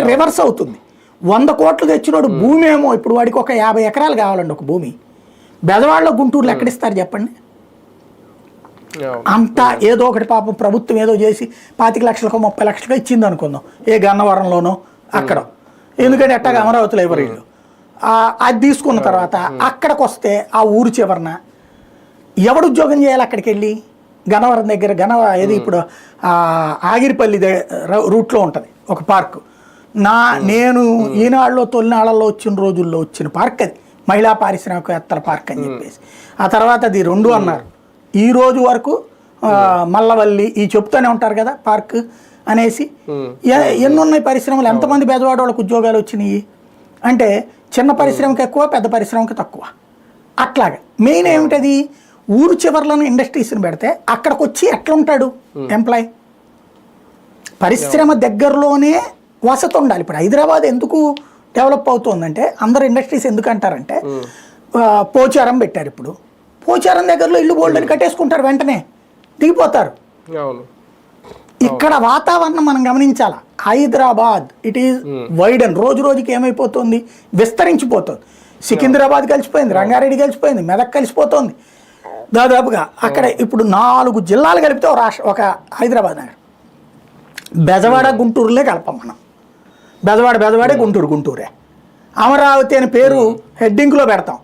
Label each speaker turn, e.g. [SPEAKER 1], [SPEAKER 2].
[SPEAKER 1] Reverse అవుతుంది. 100 కోట్లు తెచ్చినోడు భూమి ఏమో ఇప్పుడు వాడికి ఒక 50 ఎకరాలు కావాలండి ఒక భూమి. బెజవాడలో గుంటూరులో ఎక్కడిస్తారు చెప్పండి? అంతా ఏదో ఒకటి పాపం ప్రభుత్వం ఏదో చేసి 25 లక్షలకో 30 లక్షలకో ఇచ్చింది అనుకుందాం, ఏ గన్నవరంలోనో అక్కడ. ఎందుకంటే ఎట్టాగా అమరావతిలో ఎవరు ఇల్లు అది తీసుకున్న తర్వాత అక్కడికి వస్తే ఆ ఊరు చివరన ఎవడు ఉద్యోగం చేయాలి? అక్కడికి వెళ్ళి గన్నవరం దగ్గర ఏది ఇప్పుడు ఆగిరిపల్లి రూట్లో ఉంటుంది ఒక పార్కు. నేను ఈనాడులో తొలినాళ్ళలో వచ్చిన రోజుల్లో వచ్చిన పార్క్ అది, మహిళా పారిశ్రామికవేత్తల పార్క్ అని చెప్పేసి. ఆ తర్వాత అది 2 అన్నారు. ఈ రోజు వరకు మల్లవల్లి ఈ చెప్తూనే ఉంటారు కదా పార్క్ అనేసి. ఎన్ని ఉన్నాయి పరిశ్రమలు? ఎంతమంది బెజవాడ వాళ్ళకి ఉద్యోగాలు వచ్చినాయి అంటే చిన్న పరిశ్రమకి ఎక్కువ, పెద్ద పరిశ్రమకి తక్కువ. అట్లాగే మెయిన్ ఏమిటది, ఊరు చివర్లను ఇండస్ట్రీస్ని పెడితే అక్కడికి వచ్చి ఎట్లా ఉంటాడు ఎంప్లాయ్? పరిశ్రమ దగ్గరలోనే వసతి ఉండాలి. ఇప్పుడు హైదరాబాద్ ఎందుకు డెవలప్ అవుతుందంటే అందరు ఇండస్ట్రీస్ ఎందుకు అంటారంటే పోచారం పెట్టారు. ఇప్పుడు పోచారం దగ్గరలో ఇల్లు బోల్డని కట్టేసుకుంటారు, వెంటనే దిగిపోతారు. ఇక్కడ వాతావరణం మనం గమనించాల. Hyderabad it is wide and రోజు రోజుకి ఏమైపోతుంది, విస్తరించిపోతుంది. సికింద్రాబాద్ కలిసిపోయింది, రంగారెడ్డి కలిసిపోయింది, మెదక్ కలిసిపోతుంది దాదాపుగా. అక్కడ ఇప్పుడు 4 జిల్లాలు కలిపితే ఒక హైదరాబాద్ నగరం. బెజవాడ గుంటూరులే కలపం మనం. బెజవాడే గుంటూరే. అమరావతి అని పేరు హెడ్డింగ్లో పెడతాం.